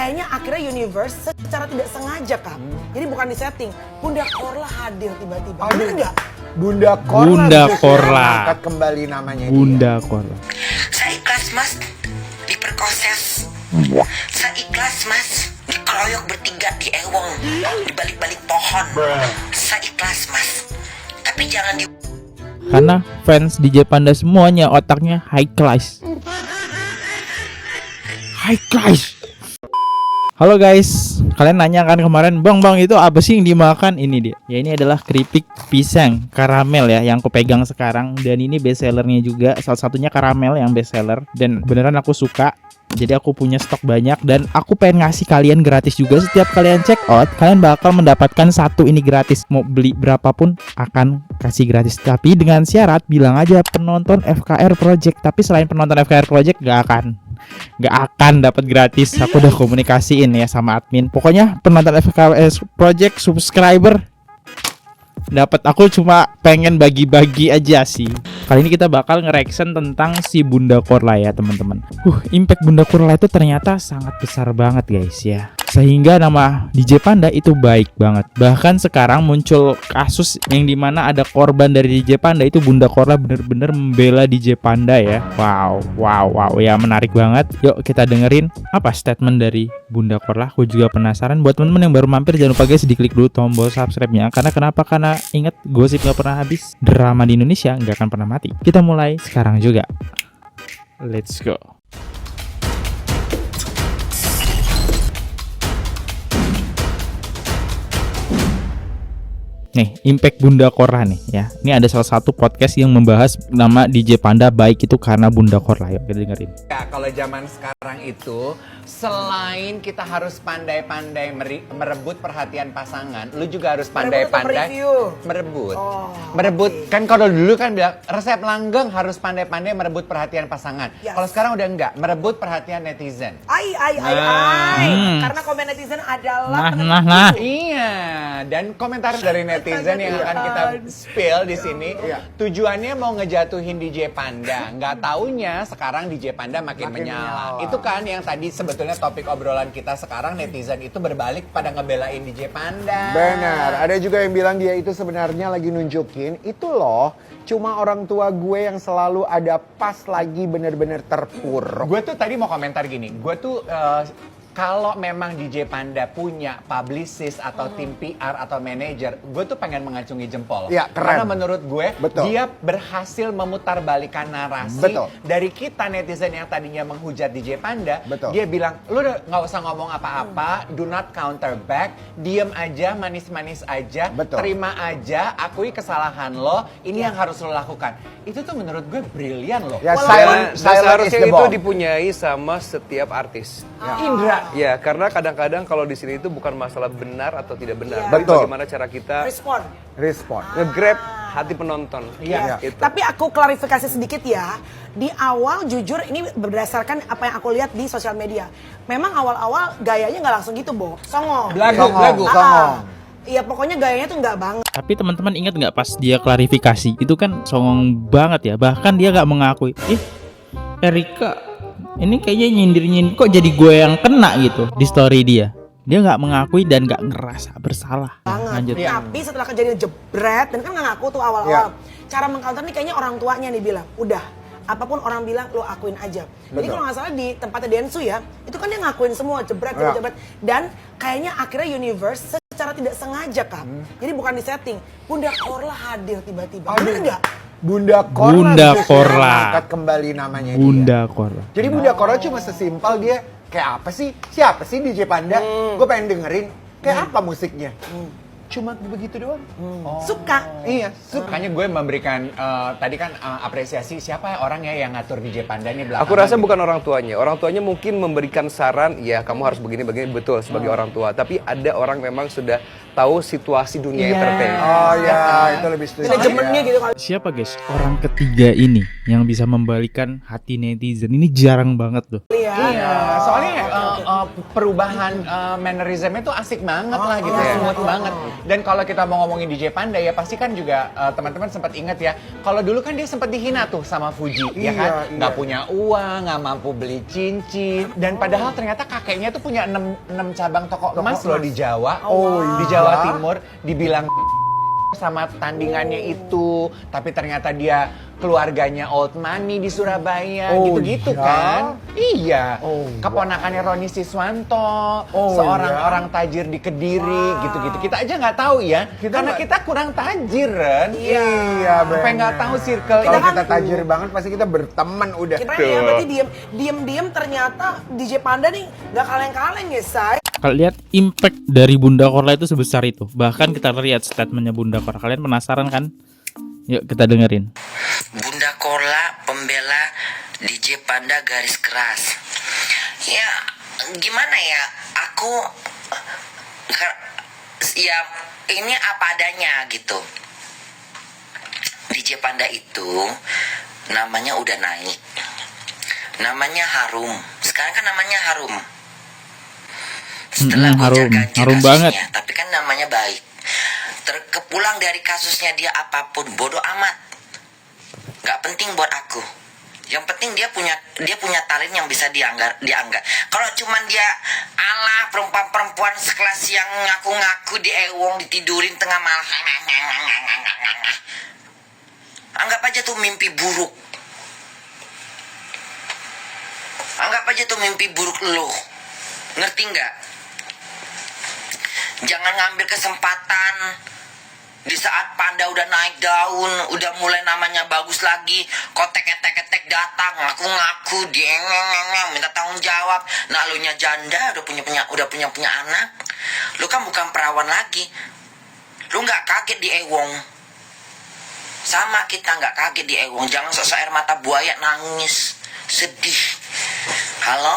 kayaknya akhirnya universe secara tidak sengaja Kak. Jadi bukan disetting. Bunda Korla hadir tiba-tiba. Bener nggak? Bunda Korla. Bunda Korla. Angkat kembali namanya Bunda Korla. Saya ikhlas mas diperkoses. Saya ikhlas mas dikeroyok bertiga di ewong di balik-balik pohon. Saya ikhlas mas. Tapi jangan di Karena fans DJ Panda semuanya otaknya high class. High class. Halo guys, kalian nanya kan kemarin, bang itu apa sih yang dimakan? Ini dia. Ya ini adalah keripik pisang karamel ya, yang aku pegang sekarang. Dan ini best sellernya juga, salah satunya karamel yang best seller. Dan beneran aku suka. Jadi aku punya stok banyak dan aku pengen ngasih kalian gratis juga. Setiap kalian check out, kalian bakal mendapatkan satu ini gratis. Mau beli berapapun akan kasih gratis. Tapi dengan syarat bilang aja penonton FKR Project. Tapi selain penonton FKR Project gak akan dapat gratis. Aku udah komunikasiin ya sama admin. Pokoknya penonton FKR Project subscriber dapat. Aku cuma pengen bagi-bagi aja sih. Kali ini kita bakal nge-reaction tentang si Bunda Korla ya teman-teman. Impact Bunda Korla itu ternyata sangat besar banget guys ya. Sehingga nama DJ Panda itu baik banget. Bahkan sekarang muncul kasus yang dimana ada korban dari DJ Panda itu Bunda Korla bener-bener membela DJ Panda ya. Wow ya, menarik banget. Yuk kita dengerin apa statement dari Bunda Korla. Aku juga penasaran. Buat teman-teman yang baru mampir, jangan lupa guys diklik dulu tombol subscribe-nya. Karena ingat gosip gak pernah habis, drama di Indonesia gak akan pernah mati. Kita mulai sekarang juga. Let's go. Nih, impact Bunda Korla nih ya. Ini ada salah satu podcast yang membahas nama DJ Panda baik itu karena Bunda Korla. Yuk kita dengerin. Ya, kalau zaman sekarang itu selain kita harus pandai-pandai merebut perhatian pasangan, lu juga harus pandai-pandai merebut. Merebut kan kalau dulu kan bilang resep langgeng harus pandai-pandai merebut perhatian pasangan. Yes. Kalau sekarang udah enggak, merebut perhatian netizen. Karena komen netizen adalah Iya, dan komentar dari netizen yang akan kita spill di sini, tujuannya mau ngejatuhin DJ Panda. Nggak taunya sekarang DJ Panda makin menyala. Itu kan yang tadi sebetulnya topik obrolan kita sekarang, netizen itu berbalik pada ngebelain DJ Panda. Benar, ada juga yang bilang dia itu sebenarnya lagi nunjukin, itu loh cuma orang tua gue yang selalu ada pas lagi bener-bener terpuruk. Gue tuh tadi mau komentar gini, gue tuh kalau memang DJ Panda punya publicist atau tim PR atau manajer, gue tuh pengen mengacungi jempol. Ya, keren. Karena menurut gue, Betul. dia berhasil memutarbalikan narasi. Betul. Dari kita netizen yang tadinya menghujat DJ Panda, Betul. dia bilang, lu nggak usah ngomong apa-apa, do not counter back, diem aja, manis-manis aja, Betul. terima aja, akui kesalahan lo, ini yang harus lo lakukan. Itu tuh menurut gue brilian loh. Ya, Dan silent is seharusnya the itu bomb. dipunyai sama setiap artis. Indra. Ya, karena kadang-kadang kalau di sini itu bukan masalah benar atau tidak benar, Iya. tapi Betul. bagaimana cara kita Respon. nge-grab hati penonton. Iya. Gitu. Tapi aku klarifikasi sedikit ya. Di awal jujur ini berdasarkan apa yang aku lihat di sosial media. Memang awal-awal gayanya nggak langsung gitu, Bo. Songong. Belagu. Iya, pokoknya gayanya tuh nggak banget. Tapi teman-teman ingat nggak pas dia klarifikasi itu kan songong banget ya. Bahkan dia nggak mengakui. Erika, ini kayaknya nyindir kok jadi gue yang kena gitu di story dia. Dia nggak mengakui dan nggak ngerasa bersalah. Lanjut. Tapi setelah kejadian jebret, dan kan nggak ngaku tuh awal-awal. Cara mengcounter nih kayaknya orang tuanya nih bilang, udah, apapun orang bilang lo akuin aja. Jadi kalau nggak salah di tempatnya Densu ya, itu kan dia ngakuin semua jebret. Dan kayaknya akhirnya universe secara tidak sengaja Kak. Jadi bukan disetting. Bunda Korla hadir tiba-tiba. Bener nggak? Bunda Korla. Bunda Korla. Angkat kembali namanya Bunda dia. Korla. Jadi Bunda Korla cuma sesimpel dia kayak apa sih? Siapa sih DJ Panda? Gue pengen dengerin. Kayak apa musiknya? Cuma begitu doang. Suka. Iya, Makanya gue memberikan tadi kan apresiasi siapa orang ya yang ngatur DJ Panda ini belakangan. Aku rasa bukan orang tuanya. Orang tuanya mungkin memberikan saran, ya kamu harus begini betul sebagai orang tua. Tapi ada orang memang sudah tahu situasi dunia entertain. Oh ya, itu lebih setuju. Manajemennya gitu kali. Siapa guys orang ketiga ini yang bisa membalikan hati netizen? Ini jarang banget loh. Iya, soalnya perubahan mannerismnya tuh asik banget lah gitu, smooth banget. Dan kalau kita mau ngomongin DJ Panda ya pasti kan juga teman-teman sempat ingat ya. Kalau dulu kan dia sempat dihina tuh sama Fuji, ya kan? Nggak punya uang, nggak mampu beli cincin. Dan padahal ternyata kakeknya tuh punya 6 cabang toko emas loh di Jawa. Di Jawa Timur dibilang sama tandingannya itu, tapi ternyata dia keluarganya old money di Surabaya, gitu-gitu kan? Iya. Keponakannya Roni Siswanto, seorang orang tajir di Kediri, gitu-gitu. Kita aja nggak tahu ya, karena kita kurang tajir, Ren. Iya, Sampai nggak tahu circle. Kalau Kita kita tajir banget pasti kita berteman udah. Kita ya berarti diem ternyata DJ Panda nih nggak kaleng-kaleng ya, Say. Kalau lihat impact dari Bunda Korla itu sebesar itu. Bahkan kita lihat statementnya Bunda Korla. Kalian penasaran kan? Yuk kita dengerin. Bunda Korla pembela DJ Panda garis keras. Ya gimana ya, aku ya ini apa adanya gitu. DJ Panda itu namanya udah naik, namanya harum. Sekarang kan namanya harum. Setelah harum kasusnya, banget. tapi kan namanya baik. Terkepulang dari kasusnya dia apapun bodoh amat, nggak penting buat aku. Yang penting dia punya talent yang bisa dianggap. Kalau cuman dia ala perempuan sekelas yang ngaku-ngaku di Ewong ditidurin tengah malam, anggap aja tuh mimpi buruk. Anggap aja tuh mimpi buruk lo. Ngerti nggak? Jangan ngambil kesempatan di saat Panda udah naik daun, udah mulai namanya bagus lagi, kok tek-tek datang, ngaku-ngaku, dia minta tanggung jawab. Nah, lu nya janda, udah punya anak. Lu kan bukan perawan lagi. Lu nggak kaget di Ewong. Sama kita nggak kaget di Ewong. Jangan sok-sok air mata buaya nangis, sedih. Halo.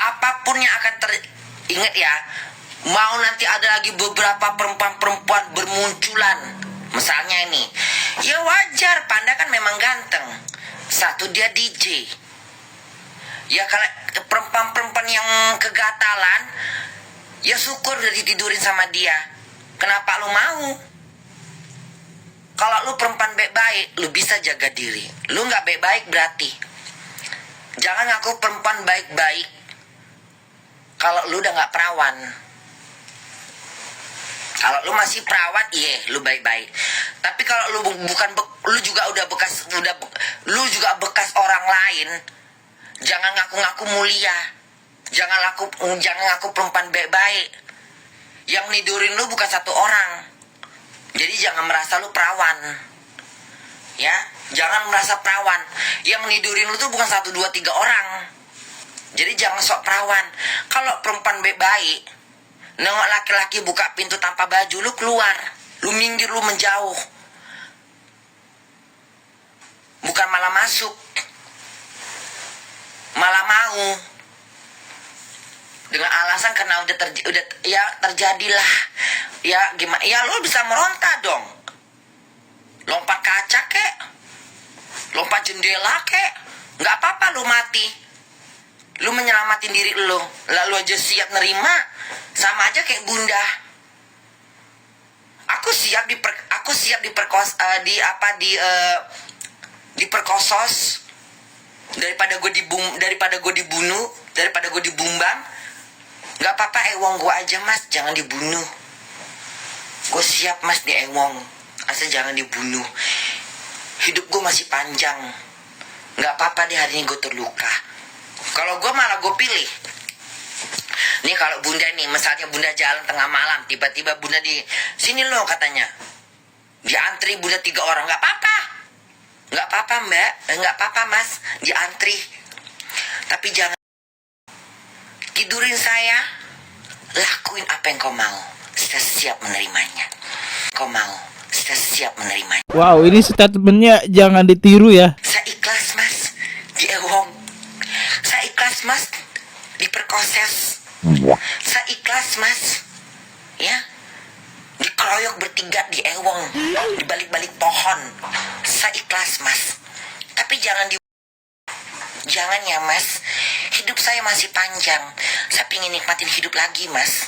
Apapun yang akan ingat ya, mau nanti ada lagi beberapa perempuan bermunculan. Misalnya ini, ya wajar, Panda kan memang ganteng. Satu, dia DJ. Ya kalau perempuan yang kegatalan, ya syukur udah ditidurin sama dia. Kenapa lu mau? Kalau lu perempuan baik-baik, lu bisa jaga diri. Lu nggak baik-baik berarti. Jangan ngaku perempuan baik-baik kalau lu udah nggak perawan. Kalau lu masih perawan, iya, lu baik-baik. Tapi kalau lu lu juga bekas orang lain, jangan ngaku-ngaku mulia. Jangan ngaku perempuan baik-baik. Yang nidurin lu bukan satu orang. Jadi jangan merasa lu perawan. Ya, jangan merasa perawan. Yang nidurin lu tuh bukan 1, 2, 3 orang. Jadi jangan sok perawan. Kalau perempuan baik, nengok laki-laki buka pintu tanpa baju, lu keluar. Lu minggir, lu menjauh. Bukan malah masuk. Malah mau. Dengan alasan karena udah terjadilah. Ya gimana? Ya lu bisa meronta dong. Lompat kaca kek, lompat jendela kek, nggak apa-apa lu mati. Lu menyelamatin diri lu, lalu aja siap nerima, sama aja kayak Bunda. Aku siap diperkosos daripada gue dibunuh, daripada gue dibumbang. Nggak apa-apa, Ewong gue aja mas, jangan dibunuh. Gue siap mas di Ewong. Asal jangan dibunuh. Hidup gue masih panjang. Gak apa-apa deh hari ini gue terluka. Kalau gue malah gue pilih. Nih kalau Bunda nih, misalnya Bunda jalan tengah malam, tiba-tiba Bunda di sini loh katanya. Diantri Bunda 3 orang, gak apa-apa. Gak apa-apa mbak, gak apa-apa mas, diantri. Tapi jangan tidurin saya. Lakuin apa yang kau mau. Saya siap menerimanya. Kau mau. Saya siap menerimanya. Wow, ini statementnya jangan ditiru ya. Saya ikhlas mas di Ewong. Saya ikhlas mas diperkoses. Saya ikhlas mas, ya, dikeroyok bertiga di Ewong, di balik-balik pohon. Saya ikhlas mas. Tapi Jangan ya mas, hidup saya masih panjang. Saya pengen nikmatin hidup lagi mas.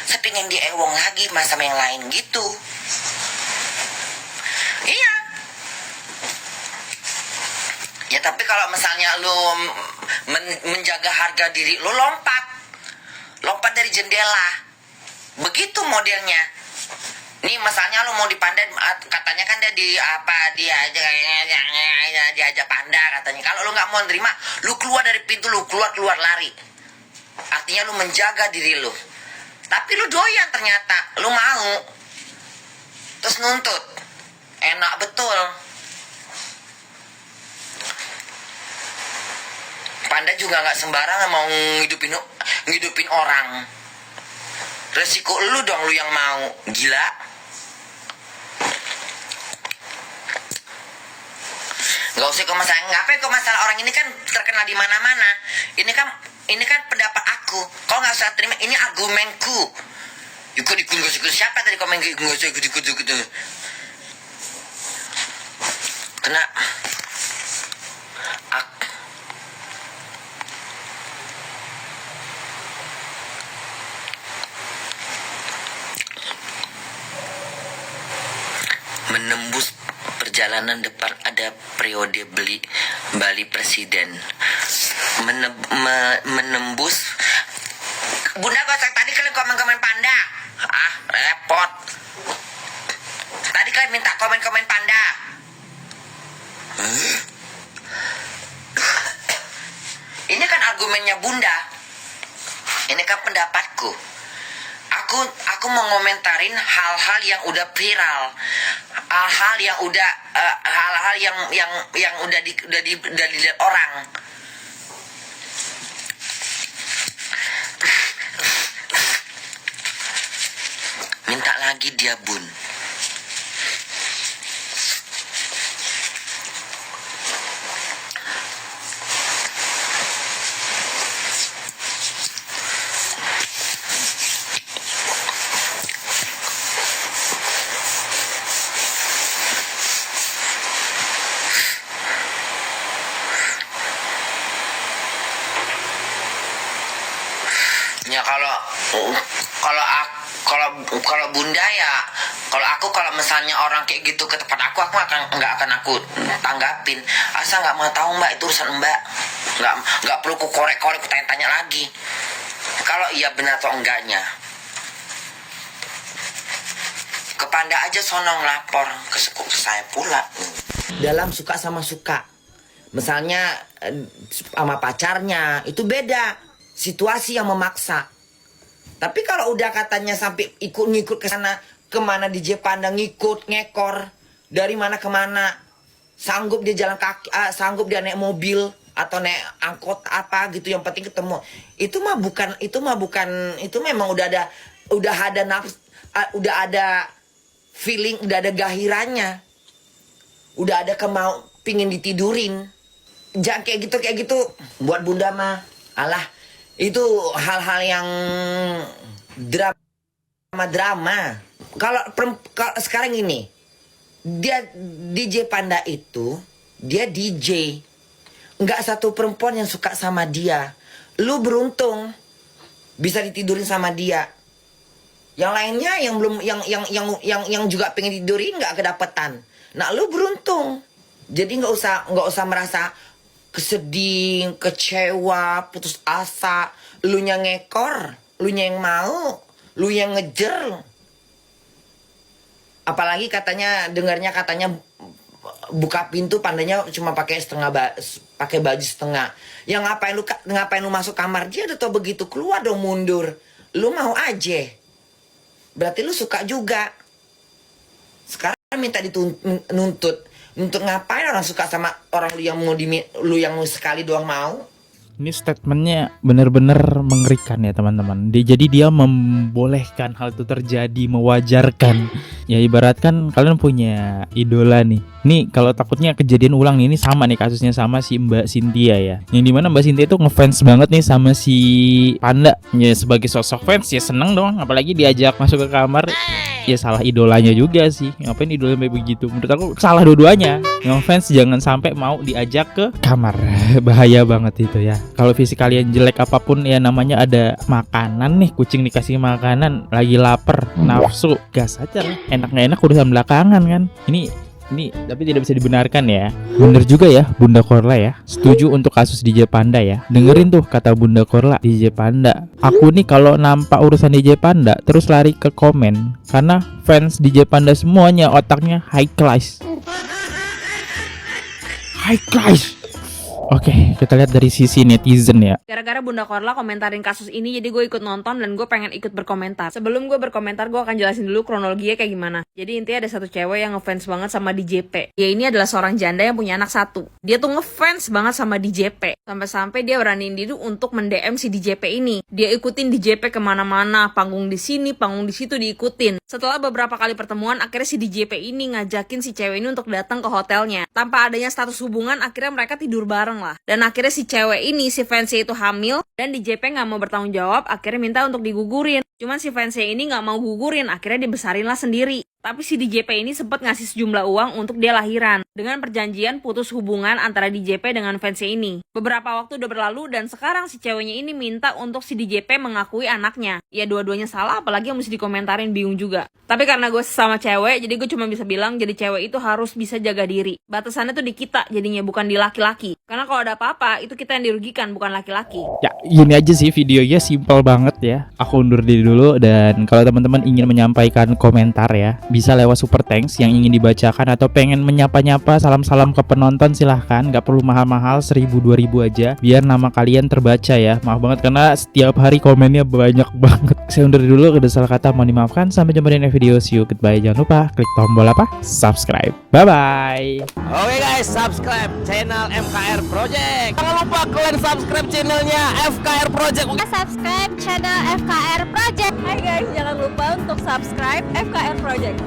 Saya pengen diewong lagi mas sama yang lain gitu. Iya. Ya tapi kalau misalnya lu menjaga harga diri, lu lompat dari jendela. Begitu modelnya. Nih misalnya lu mau dipandang, katanya kan dia aja panda katanya. Kalau lu nggak mau nerima, lu keluar dari pintu, lu keluar lari. Artinya lu menjaga diri lu. Tapi lu doyan ternyata, lu mau. Terus nuntut. Enak betul. Panda juga nggak sembarangan mau ngidupin orang. Resiko lu dong, lu yang mau. Gila. Gak usah ngapain kok masalah orang ini kan terkenal di mana-mana. Ini kan pendapat aku. Kau nggak usah terima, ini argumenku. Ikut siapa tadi komen nggak usah ikut. Kena. Menembus perjalanan depan ada periode Bali Presiden. Menembus. Bunda gosok tadi kalian komen panda. Repot. Tadi kalian minta komen panda. Ini kan argumennya Bunda. Ini kan pendapatku. Aku mau ngomentarin hal-hal yang udah viral, hal-hal yang udah dilihat orang. Minta lagi dia Bun. Ya kalau Bunda ya, kalau misalnya orang kayak gitu ke tempat aku nggak akan aku tanggapin. Asal nggak mau tahu Mbak, itu urusan Mbak. Nggak perlu ku korek-korek, ku tanya-tanya lagi. Kalau iya benar atau enggaknya. Ke Panda aja sono ngelapor ke saya pula. Dalam suka sama suka. Misalnya sama pacarnya itu beda. Situasi yang memaksa. Tapi kalau udah katanya sampai ngikut ke sana, kemana DJ Panda ngikut, ngekor, dari mana ke mana, sanggup dia jalan kaki, sanggup dia naik mobil atau naik angkot apa gitu, yang penting ketemu. Itu memang udah ada feeling, udah ada gahirannya. Udah ada pingin ditidurin. Jangan kayak gitu. Buat Bunda mah, alah, itu hal-hal yang drama. Kalau sekarang ini, dia DJ Panda itu, dia DJ. Nggak satu perempuan yang suka sama dia. Lu beruntung bisa ditidurin sama dia. Yang lainnya yang juga pengen tidurin nggak kedapetan. Nah, lu beruntung. Jadi nggak usah merasa kesedih, kecewa, putus asa. Lu yang ngekor, lu yang mau, lu yang ngejer. Apalagi dengarnya katanya buka pintu Pandanya cuma pakai baju setengah. Yang ngapain lu masuk kamar dia, udah tau begitu keluar dong mundur. Lu mau aja. Berarti lu suka juga. Sekarang minta dituntut. Untuk ngapain orang suka sama orang lu yang sekali doang mau? Ini statementnya bener-bener mengerikan ya teman-teman. Jadi dia membolehkan hal itu terjadi, mewajarkan. Ya ibaratkan kalian punya idola nih. Nih kalau takutnya kejadian ulang nih, ini sama nih kasusnya sama si Mbak Cynthia ya. Yang dimana Mbak Cynthia itu ngefans banget nih sama si Panda. Ya sebagai sosok fans ya seneng dong. Apalagi diajak masuk ke kamar. ya salah idolanya juga sih. Ngapain idolanya kayak begitu? Menurut aku salah dua-duanya. Yang fans jangan sampai mau diajak ke kamar. Bahaya banget itu ya. Kalau fisik kalian jelek apapun ya namanya ada makanan nih, kucing dikasih makanan, lagi lapar, nafsu, gas aja lah. Enak nggak enak urusan belakangan kan. Ini tapi tidak bisa dibenarkan ya. Bener juga ya Bunda Korla ya. Setuju untuk kasus DJ Panda ya. Dengerin tuh kata Bunda Korla, DJ Panda. Aku nih kalau nampak urusan DJ Panda terus lari ke komen. Karena fans DJ Panda semuanya otaknya high class. High class. Oke, kita lihat dari sisi netizen ya. Gara-gara Bunda Korla komentarin kasus ini, jadi gue ikut nonton dan gue pengen ikut berkomentar. Sebelum gue berkomentar, gue akan jelasin dulu kronologinya kayak gimana. Jadi intinya ada satu cewek yang ngefans banget sama DJP. Dia ini adalah seorang janda yang punya anak satu. Dia tuh ngefans banget sama DJP. Sampai-sampai dia beraniin diri untuk mend-DM si DJP ini. Dia ikutin DJP kemana-mana, panggung di sini, panggung di situ diikutin. Setelah beberapa kali pertemuan, akhirnya si DJP ini ngajakin si cewek ini untuk datang ke hotelnya. Tanpa adanya status hubungan, akhirnya mereka tidur bareng lah. Dan akhirnya si cewek ini, si fansnya itu hamil, dan DJP nggak mau bertanggung jawab, akhirnya minta untuk digugurin. Cuman si fansnya ini nggak mau gugurin, akhirnya dibesarin lah sendiri. Tapi si DJP ini sempat ngasih sejumlah uang untuk dia lahiran, dengan perjanjian putus hubungan antara DJP dengan fansnya ini. Beberapa waktu udah berlalu dan sekarang si ceweknya ini minta untuk si DJP mengakui anaknya. Ya dua-duanya salah, apalagi yang mesti dikomentarin, bingung juga. Tapi karena gue sama cewek, jadi gue cuma bisa bilang jadi cewek itu harus bisa jaga diri. Batasannya tuh di kita jadinya, bukan di laki-laki. Karena kalau ada apa-apa, itu kita yang dirugikan, bukan laki-laki. Ya, gini aja sih videonya, simpel banget ya. Aku undur diri dulu, dan kalau teman-teman ingin menyampaikan komentar ya, bisa lewat super thanks yang ingin dibacakan, atau pengen menyapa-nyapa salam-salam ke penonton, silahkan. Gak perlu mahal-mahal, 1000-2000 aja biar nama kalian terbaca ya. Maaf banget karena setiap hari komennya banyak banget. Saya undur dulu, ada salah kata mohon dimaafkan. Sampai jumpa di next video, see you, goodbye. Jangan lupa klik tombol apa? Subscribe. Bye bye. Oke guys, subscribe channel FKR Project. Jangan lupa kalian subscribe channelnya FKR Project. Subscribe channel FKR Project. Hai guys, jangan lupa untuk subscribe FKR Project.